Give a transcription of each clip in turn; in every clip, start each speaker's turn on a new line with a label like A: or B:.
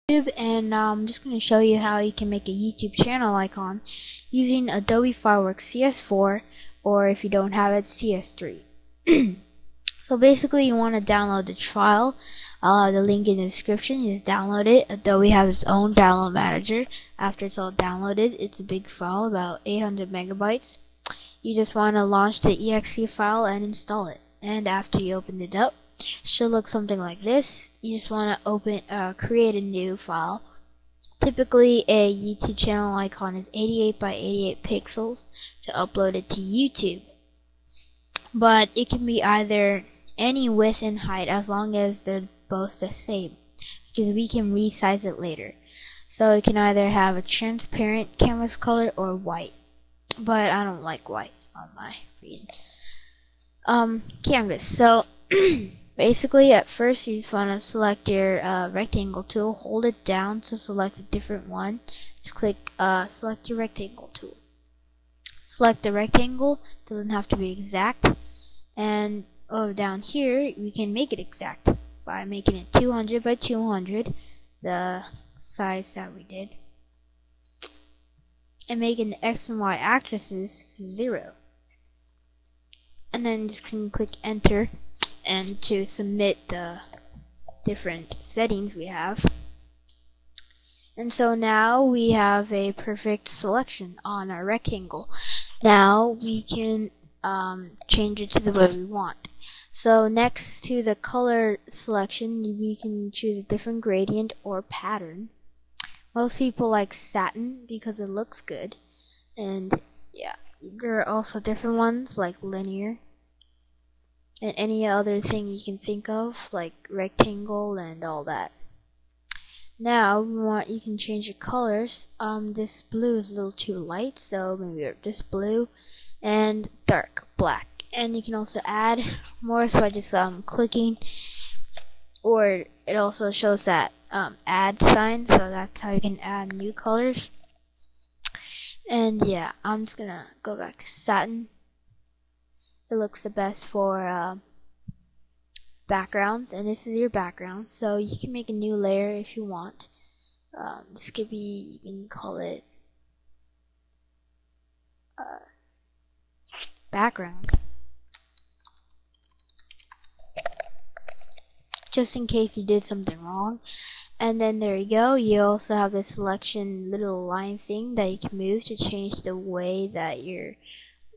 A: YouTube, and I'm just going to show you how you can make a YouTube channel icon using Adobe Fireworks CS4, or if you don't have it, CS3. So basically you want to download the file. I'll have the link in the description. You just download it. Adobe has its own download manager. After it's all downloaded, it's a big file, about 800 megabytes. You just want to launch the exe file and install it. And after you open it up, it should look something like this. You just want to create a new file. Typically a YouTube channel icon is 88 by 88 pixels to upload it to YouTube. But it can be either any width and height as long as they're both the same, because we can resize it later. So it can either have a transparent canvas color or white, but I don't like white on my canvas. So basically at first you just want to select your rectangle tool, hold it down to select a different one. Just click select your rectangle tool. Select the rectangle, doesn't have to be exact, and over down here we can make it exact by making it 200 by 200, the size that we did, and making the X and Y axes 0. And then you can click enter and to submit the different settings we have. And so now we have a perfect selection on our rectangle. Now we can change it to the way we want. So next to the color selection, we can choose a different gradient or pattern. Most people like satin because it looks good, and yeah, there are also different ones like linear and any other thing you can think of, like rectangle and all that. Now you can change your colors. This blue is a little too light, so maybe this blue, and dark black. And you can also add more by just clicking, or it also shows that add sign, so that's how you can add new colors. And yeah, I'm just gonna go back to satin. It looks the best for backgrounds, and this is your background, so you can make a new layer if you want. This could be, you can call it background, just in case you did something wrong. And then there you go. You also have the selection little line thing that you can move to change the way that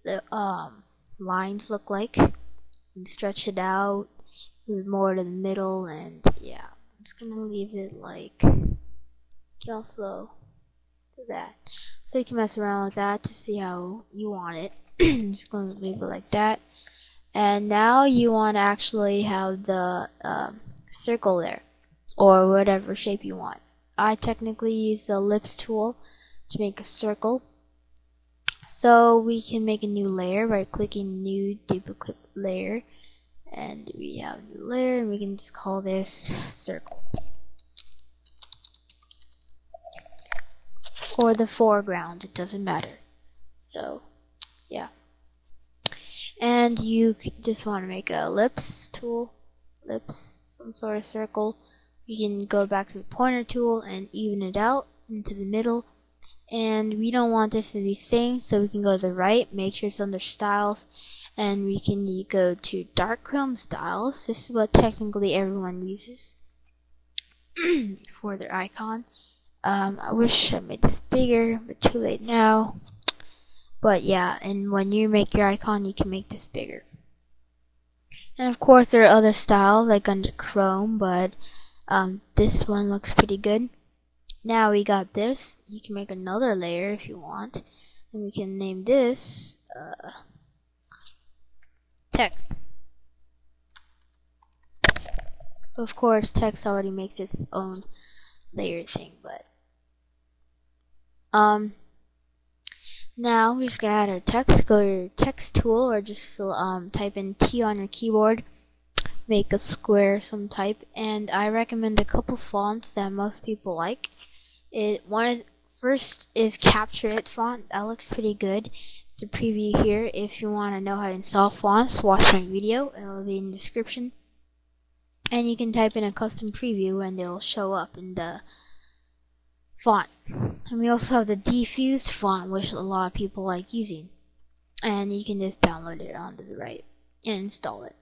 A: the lines look like, and stretch it out, move more to the middle, and yeah, I'm just gonna leave it like, you can also do that. So you can mess around with that to see how you want it. Just gonna leave it like that. And now you want to actually have the circle there, or whatever shape you want. I technically use the ellipse tool to make a circle. So we can make a new layer by clicking new duplicate layer, and we have a new layer, and we can just call this circle, or the foreground, it doesn't matter. So yeah, and you just want to make a ellipse tool, some sort of circle. You can go back to the pointer tool and even it out into the middle. And we don't want this to be same, so we can go to the right, make sure it's under styles, and we can go to dark chrome styles. This is what technically everyone uses for their icon. I wish I made this bigger, but too late now. But yeah, and when you make your icon, you can make this bigger. And of course there are other styles like under Chrome, but this one looks pretty good. Now we got this. You can make another layer if you want, and we can name this text. Of course text already makes its own layer thing, but now we just gotta add our text. Go to your text tool, or just type in T on your keyboard, make a square some type, and I recommend a couple fonts that most people like. First is Capture It font. That looks pretty good. It's a preview here. If you want to know how to install fonts, watch my video. It'll be in the description. And you can type in a custom preview and it'll show up in the font. And we also have the diffused font, which a lot of people like using. And you can just download it onto the right and install it.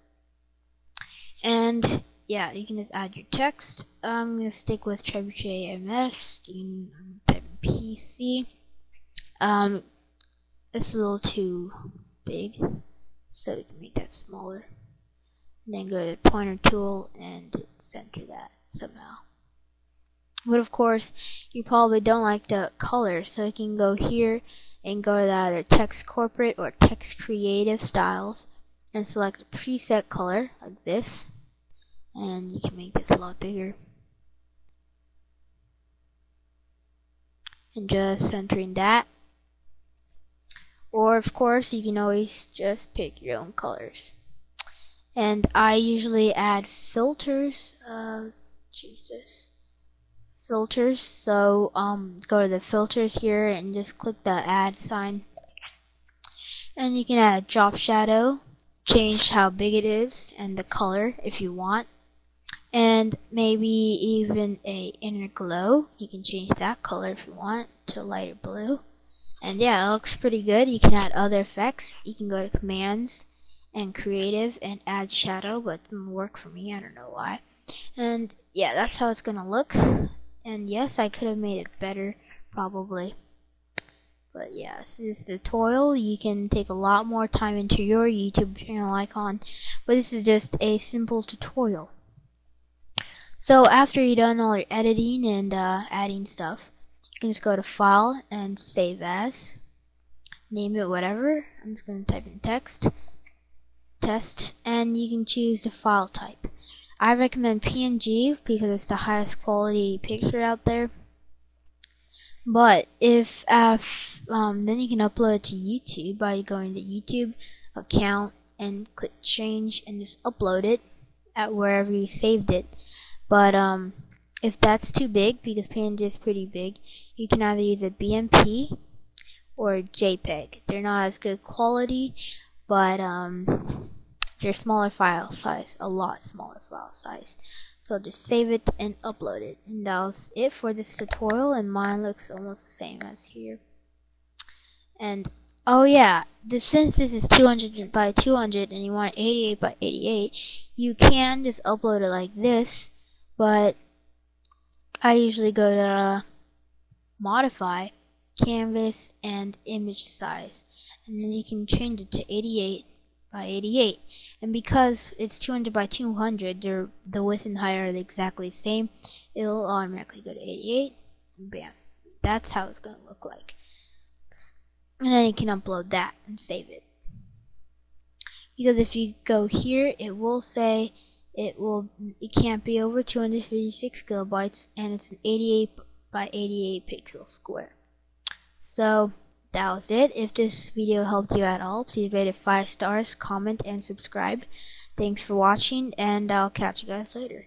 A: And yeah, you can just add your text. I'm going to stick with Trebuchet MS. You can type in PC. It's a little too big, so we can make that smaller. And then go to the pointer tool and center that somehow. But of course, you probably don't like the color, so you can go here and go to the either text corporate or text creative styles and select a preset color like this, and you can make this a lot bigger. And just centering that. Or of course, you can always just pick your own colors. And I usually add filters. Change this. Filters. So go to the filters here and just click the add sign. And you can add drop shadow, change how big it is and the color if you want. And maybe even a inner glow. You can change that color if you want to lighter blue. And yeah, it looks pretty good. You can add other effects. You can go to commands and creative and add shadow, but it didn't work for me. I don't know why. And yeah, that's how it's gonna look. And yes, I could have made it better probably. But yeah, this is the tutorial. You can take a lot more time into your YouTube channel icon, but this is just a simple tutorial. So after you've done all your editing and adding stuff, you can just go to File and Save As. Name it whatever. I'm just going to type in text, and you can choose the file type. I recommend PNG because it's the highest quality picture out there. But if then you can upload it to YouTube by going to YouTube account and click change and just upload it at wherever you saved it. But if that's too big, because PNG is pretty big, you can either use a BMP or JPEG. They're not as good quality, but they're smaller file size, a lot smaller file size. So just save it and upload it. And that was it for this tutorial, and mine looks almost the same as here. And oh yeah, since this is 200 by 200 and you want 88 by 88, you can just upload it like this, but I usually go to modify, canvas, and image size, and then you can change it to 88 by 88. And because it's 200 by 200, the width and height are exactly the same, it'll automatically go to 88, and bam. That's how it's gonna look like. And then you can upload that and save it. Because if you go here, it will say it can't be over 256 kilobytes, and it's an 88 by 88 pixel square. So that was it. If this video helped you at all, please rate it 5 stars, comment, and subscribe. Thanks for watching, and I'll catch you guys later.